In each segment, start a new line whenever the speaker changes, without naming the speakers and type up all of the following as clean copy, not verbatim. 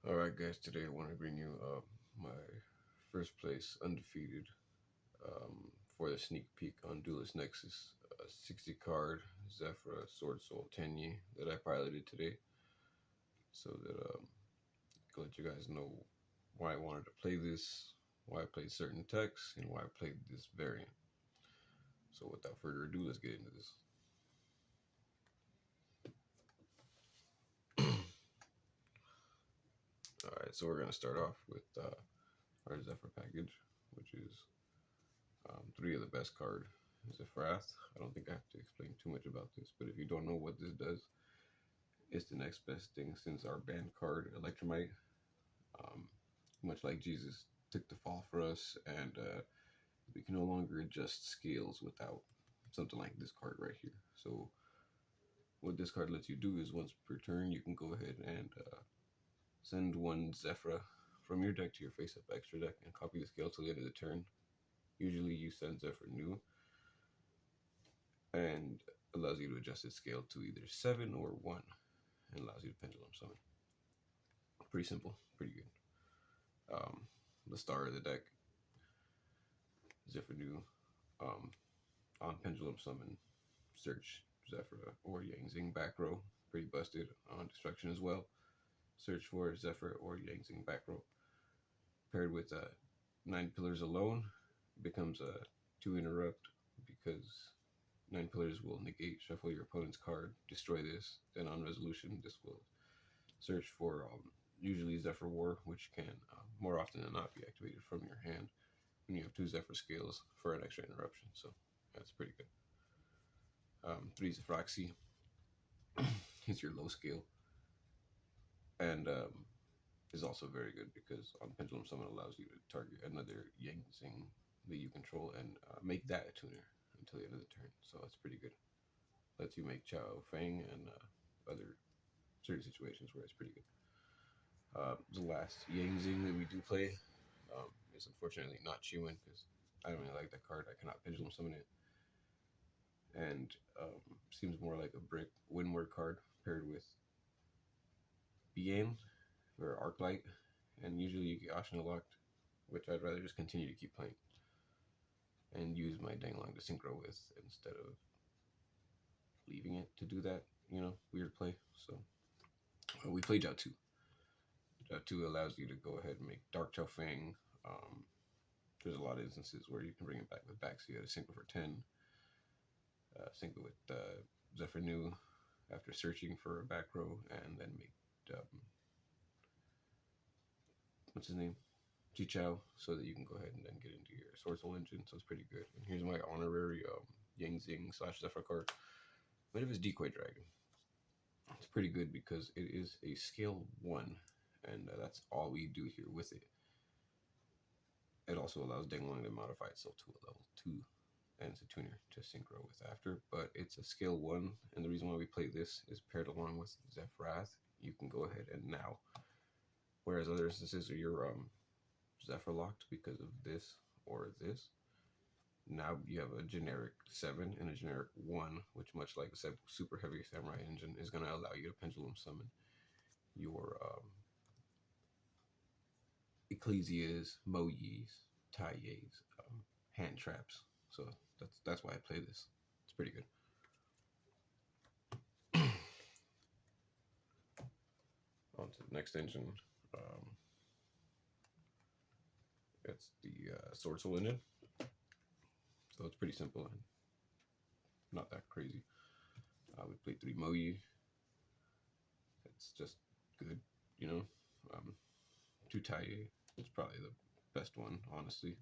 Alright guys, today I want to bring you my first place undefeated for the sneak peek on Duelist Nexus 60 card Zefra Sword Soul Tenyi that I piloted today, so that I can let you guys know why I wanted to play this, why I played certain techs, and why I played this variant. So without further ado, let's get into this. Alright, so we're going to start off with our Zephyrah package, which is 3 of the best card. Zephyrah. I don't think I have to explain too much about this, but if you don't know what this does, it's the next best thing since our banned card, Electromite. Much like Jesus took the fall for us, and we can no longer adjust scales without something like this card right here. So what this card lets you do is once per turn, you can go ahead and send one Zefra from your deck to your face-up extra deck and copy the scale till the end of the turn. Usually you send Zefra new, and allows you to adjust its scale to either 7 or 1, and allows you to pendulum summon. Pretty simple, pretty good. The star of the deck, Zefra new, on pendulum summon, search Zephyrah or Yangzing back row, pretty busted. On destruction as well, search for Zephyrah or Yangzing back row. Paired with 9 pillars alone, becomes a 2 interrupt, because 9 pillars will negate, shuffle your opponent's card, destroy this. Then on resolution, this will search for usually Zephyr War, which can more often than not be activated from your hand when you have 2 Zephyr scales for an extra interruption. So that's pretty good. 3 Zephroxy is your low scale, and is also very good because on Pendulum Summon allows you to target another Yangzing that you control and make that a tuner until the end of the turn. So that's pretty good. Lets you make Chao Fang and other certain situations where it's pretty good. The last Yangzing that we do play is unfortunately not P.U.N.K because I don't really like that card. I cannot Pendulum Summon it. And seems more like a brick Windward card paired with P.U.N.K or Arclight, and usually you get Ashina locked, which I'd rather just continue to keep playing and use my Danglong to synchro with instead of leaving it to do that, weird play. So we play Jiao 2. Jiao 2 allows you to go ahead and make Dark Chao Fang. There's a lot of instances where you can bring it back with Baxia to synchro for 10. Synchro with Zephyr New after searching for a back row, and then make what's his name? Chichao, so that you can go ahead and then get into your Sword Soul engine. So it's pretty good. And here's my honorary Yangzing / Zephyrah card. Bit of his Decoy Dragon. It's pretty good because it is a scale 1, and that's all we do here with it. It also allows Danglong to modify itself to a level 2, and it's a tuner to synchro with after, but it's a scale 1, and the reason why we play this is paired along with Zephyrah. You can go ahead and now, whereas other instances are your Zephyr locked because of this or this, now you have a generic 7 and a generic 1, which much like a super heavy samurai engine is going to allow you to pendulum summon your Ecclesias, Moyis, Taiyes, hand traps. So that's why I play this. It's pretty good. On to the next engine. It's the Sword Soul engine. So it's pretty simple and not that crazy. We play 3 Moyi. It's just good, 2 Taiye. It's probably the best one, honestly.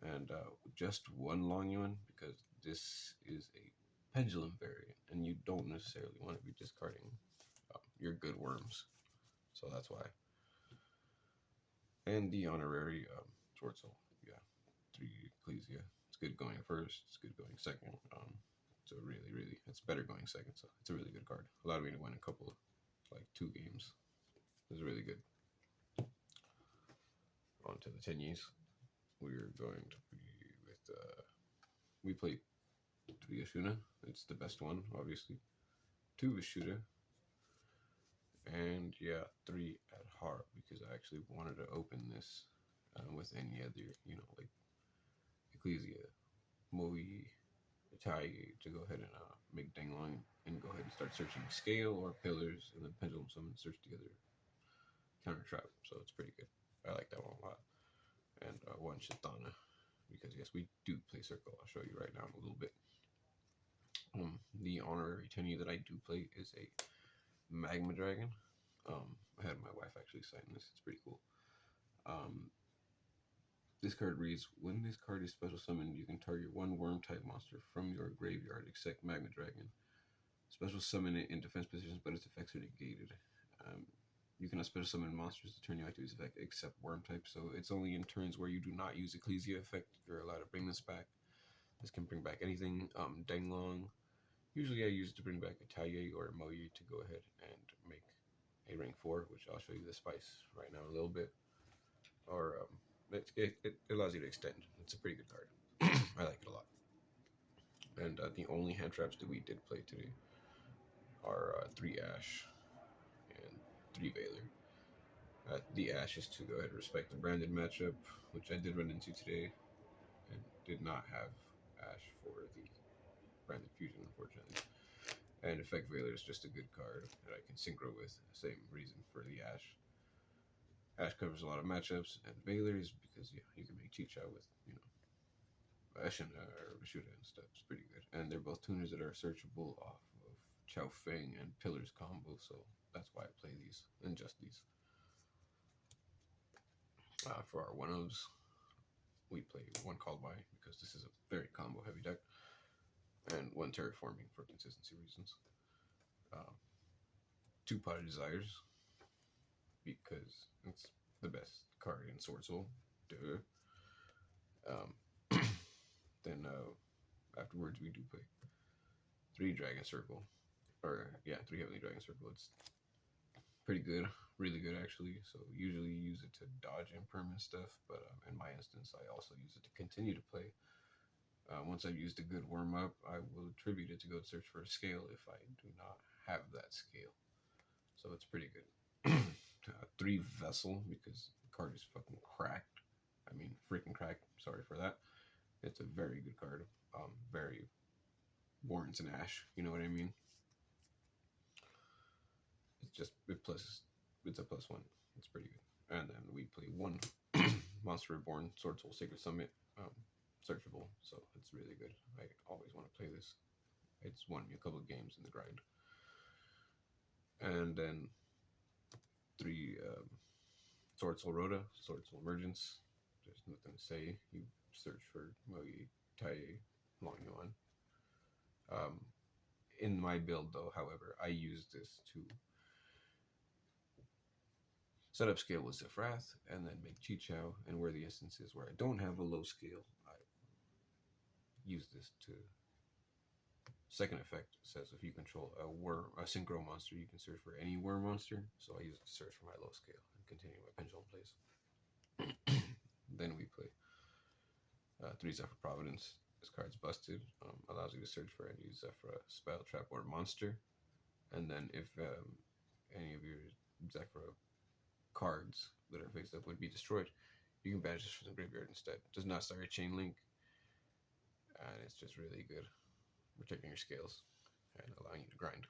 And just 1 Long Yuan, because this is a pendulum variant, and you don't necessarily want to be discarding your good worms. So that's why. And the honorary Sword Soul. Yeah, 3 Ecclesia. It's good going first. It's good going second. So it's better going second. So it's a really good card. Allowed me to win a couple, like 2 games. It was really good. On to the Tenyis. We're going to be with, we play 3 Ashuna. It's the best one, obviously. 2 Vishuda. And yeah, 3 at heart because I actually wanted to open this with any other, like Ecclesia, Moe, Italia to go ahead and make Danglong and go ahead and start searching scale or pillars and then pendulum summon search together counter trap. So it's pretty good. I like that one a lot. And one Chitana because yes, we do play circle. I'll show you right now in a little bit. The honorary Tenyi that I do play is a Magma Dragon. I had my wife actually sign this. It's pretty cool. This card reads, when this card is special summoned, you can target one worm type monster from your graveyard except Magma Dragon. Special summon it in defense positions, but its effects are negated. You cannot special summon monsters to turn you active effect except worm type, so it's only in turns where you do not use Ecclesia effect you're allowed to bring this back. This can bring back anything. Danglong. Usually I use it to bring back a Taye or a Moe to go ahead and make a rank 4, which I'll show you the spice right now a little bit. Or it allows you to extend. It's a pretty good card. I like it a lot. And the only hand traps that we did play today are 3 Ash and 3 Veiler. The Ash is to go ahead and respect the branded matchup, which I did run into today, and did not have Ash for the branded fusion, unfortunately. And Effect Veiler is just a good card that I can synchro with. Same reason for the Ash. Ash covers a lot of matchups, and Veiler is because you can make Chicha with Ash and Rashuda and stuff. It's pretty good, and they're both tuners that are searchable off of Chao Feng and Pillars combo, so that's why I play these and just these. For our 1-ofs, we play 1 Called By because this is a very combo heavy deck, and 1 Terraforming for consistency reasons. 2 Potted Desires because it's the best card in Sword Soul. Duh. Then afterwards we do play 3 Dragon Circle, or 3 Heavenly Dragon Circle. It's pretty good, really good actually. So usually you use it to dodge impermanent stuff, but in my instance, I also use it to continue to play. Once I've used a good warm up, I will attribute it to go search for a scale if I do not have that scale. So it's pretty good. 3 Vessel because the card is fucking cracked. I mean, freaking cracked. Sorry for that. It's a very good card. Very warrants an Ash. You know what I mean? It's just it's a +1. It's pretty good. And then we play 1 Monster Reborn Sword Soul Sacred Summit, searchable. So it's really good. I always want to play this. It's won me a couple of games in the grind. And then 3 Sword Soul Rhoda, Sword Soul Emergence. There's nothing to say. You search for Moe, Taye, Long Yuan. In my build, though, however, I use this to set up scale with Zephyrah and then make Chichao. And where the instances where I don't have a low scale, I use this to. Second effect says if you control a synchro monster, you can search for any worm monster. So I use it to search for my low scale and continue my pendulum plays. Then we play 3 Zefra Providence. This card's busted. Allows you to search for any Zefra spell, trap, or monster. And then if any of your Zefra cards that are face up would be destroyed, you can banish this from the graveyard instead. Does not start a chain link, and it's just really good. Protecting your scales and allowing you to grind.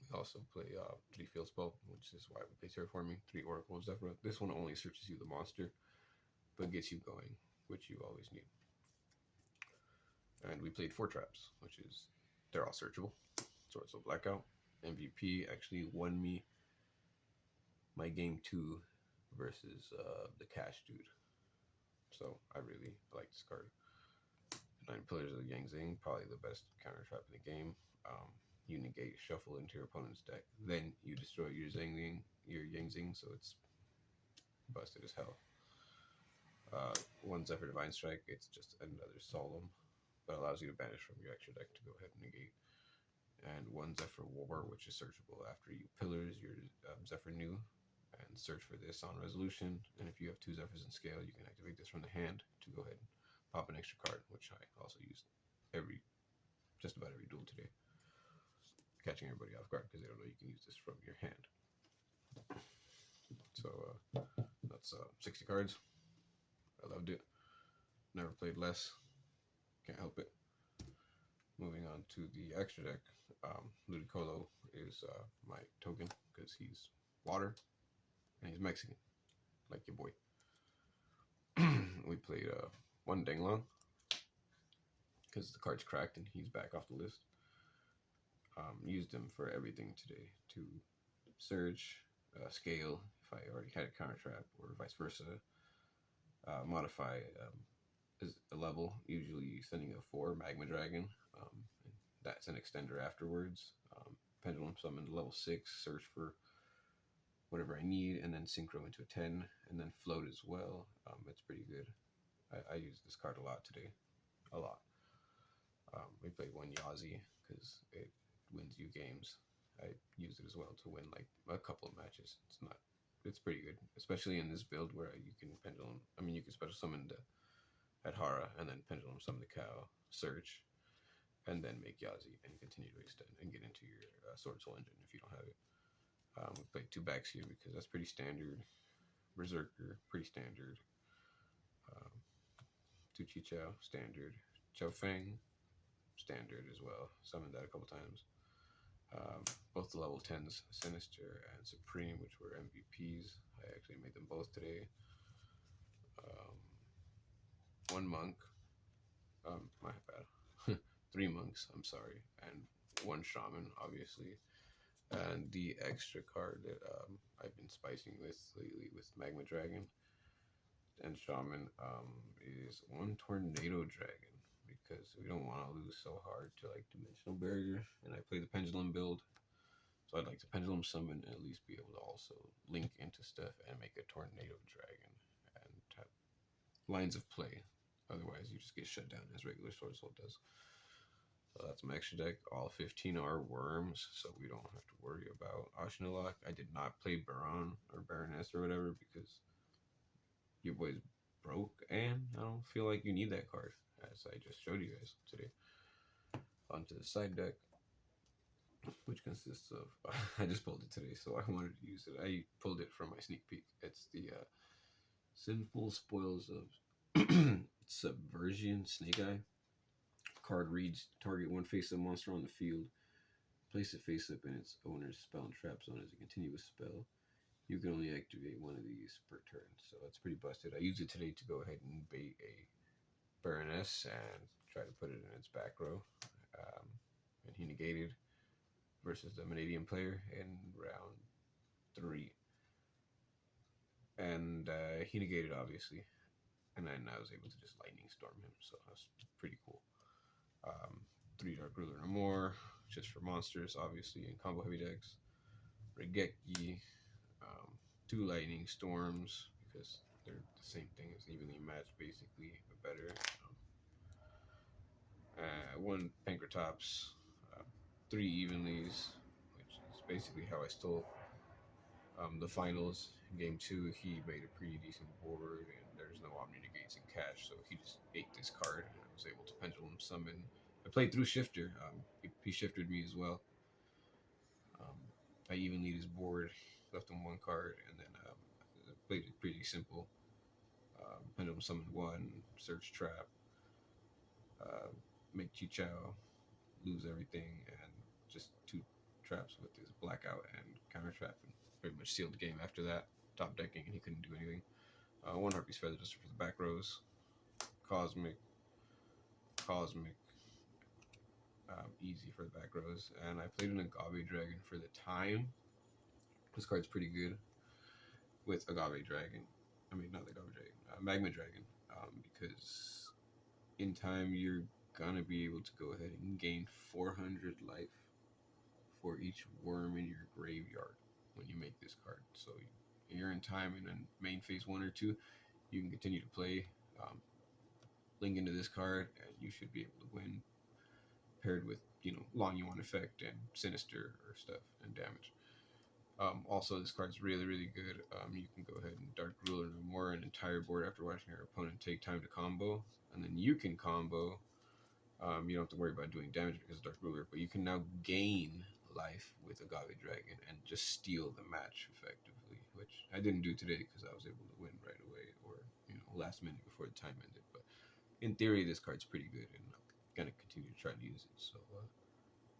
We also play 3 Field Spell, which is why we play Terraforming. 3 Oracle of Zephyrah. This one only searches you the monster, but gets you going, which you always need. And we played 4 Traps, which is, they're all searchable. Sword Soul Blackout. MVP actually won me my game 2 versus the Cash Dude. So I really like this card. 9 Pillars of the Yangzing, probably the best counter trap in the game. You negate, shuffle into your opponent's deck, then you destroy your Yangzing, so it's busted as hell. 1 Zephyr Divine Strike, it's just another Solemn, but allows you to banish from your extra deck to go ahead and negate. And 1 Zephyr War, which is searchable after you pillars your Zephyr New, and search for this on resolution. And if you have 2 Zephyrs in scale, you can activate this from the hand to go ahead and pop an extra card, which I also used just about every duel today. catching everybody off guard because they don't know you can use this from your hand. So that's 60 cards. I loved it. Never played less. Can't help it. Moving on to the extra deck. Ludicolo is my token because he's water and he's Mexican, like your boy. We played one Denglong because the card's cracked and he's back off the list. Used him for everything today to surge, scale if I already had a counter trap, or vice versa. Modify a level, usually sending a 4 Magma Dragon. That's an extender afterwards. Pendulum summon level 6, search for whatever I need, and then synchro into a 10, and then float as well. It's pretty good. I use this card a lot today. A lot. We played one Yazi because it wins you games. I used it as well to win like a couple of matches. It's pretty good, especially in this build where you can pendulum. I mean, you can special summon the Adhara and then pendulum summon the cow, search, and then make Yazi and continue to extend and get into your Sword Soul engine if you don't have it. We played 2 backs here because that's pretty standard. Berserker, pretty standard. 2 Chichao, standard. Chow Feng, standard as well. Summoned that a couple times. Both the level 10s, Sinister and Supreme, which were MVPs. I actually made them both today. 1 monk. My bad. 3 monks, I'm sorry. And 1 shaman, obviously. And the extra card that I've been spicing with lately with Magma Dragon and Shaman is 1 Tornado Dragon, because we don't want to lose so hard to like Dimensional Barrier. And I play the Pendulum build, so I'd like to Pendulum summon and at least be able to also link into stuff and make a Tornado Dragon and have lines of play. Otherwise, you just get shut down as regular Sword Soul does. So that's my extra deck. All 15 are worms, so we don't have to worry about Ashnalok. I did not play Baron or Baroness or whatever because your boy's broke, and I don't feel like you need that card, as I just showed you guys today. Onto the side deck, which consists of, I just pulled it today, so I wanted to use it. I pulled it from my sneak peek. It's the Sinful Spoils of Subversion Snake Eye. Card reads, target 1 face-up monster on the field. Place it face-up in its owner's spell and trap zone as a continuous spell. You can only activate 1 of these per turn. So that's pretty busted. I used it today to go ahead and bait a Baroness and try to put it in its back row. And he negated versus the Mannadium player in round 3. And he negated, obviously. And then I was able to just Lightning Storm him. So that's pretty cool. 3 Dark Ruler no more, just for monsters, obviously, in combo heavy decks. Regeki, 2 Lightning Storms, because they're the same thing as evenly matched, basically, but better. 1 Pankratops, 3 Evenlies, which is basically how I stole the finals. In game 2, he made a pretty decent board, and there's no Omni Negates in cash, so he just ate this card, and I was able to Pendulum summon. I played through Shifter. He shifted me as well. I even lead his board, left him 1 card, and then played it pretty simple. Pendulum summon 1, search trap, make Chichao, lose everything, and just 2 traps with his blackout and counter trap, and pretty much sealed the game after that. Top decking, and he couldn't do anything. 1 Harpy's Feather just for the back rows. Cosmic, easy for the back rows. And I played an Agave Dragon for the time. This card's pretty good with Agave Dragon. I mean, not the Agave Dragon, Magma Dragon. Because in time, you're gonna be able to go ahead and gain 400 life for each worm in your graveyard when you make this card. So you're in time in a main phase 1 or 2, you can continue to play, link into this card, and you should be able to win, paired with, Long Yuan effect and Sinister or stuff and damage. Also, this card's really, really good. You can go ahead and Dark Ruler no more an entire board after watching your opponent take time to combo, and then you can combo. You don't have to worry about doing damage because of Dark Ruler, but you can now gain life with Agave Dragon and just steal the match effectively, which I didn't do today because I was able to win right away, or last minute before the time ended. But in theory, this card's pretty good, and I'm gonna continue to try to use it. So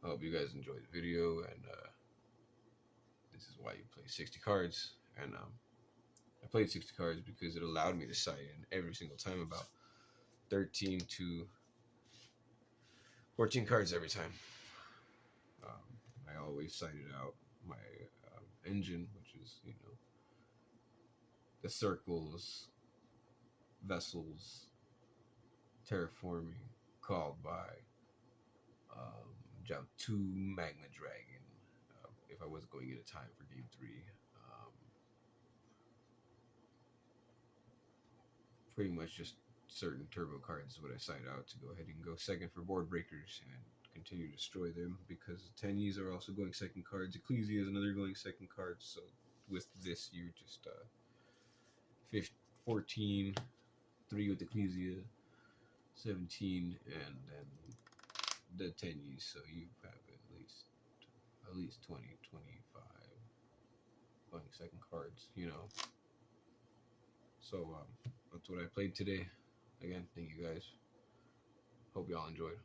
I hope you guys enjoyed the video, and this is why you play 60 cards. And I played 60 cards because it allowed me to sight in every single time about 13 to 14 cards every time. I always cited out my engine, which is, the circles, vessels, terraforming, called by Jump 2 Magma Dragon, if I wasn't going in a time for game 3. Pretty much just certain turbo cards is what I cite out to go ahead and go second for board breakers and continue to destroy them, because Tenyis are also going second cards. Ecclesia is another going second card. So with this, you just 14, 3 with Ecclesia, 17, and then the Tenyis. So you have at least 20, 25 going second cards, So that's what I played today. Again, thank you guys. Hope y'all enjoyed.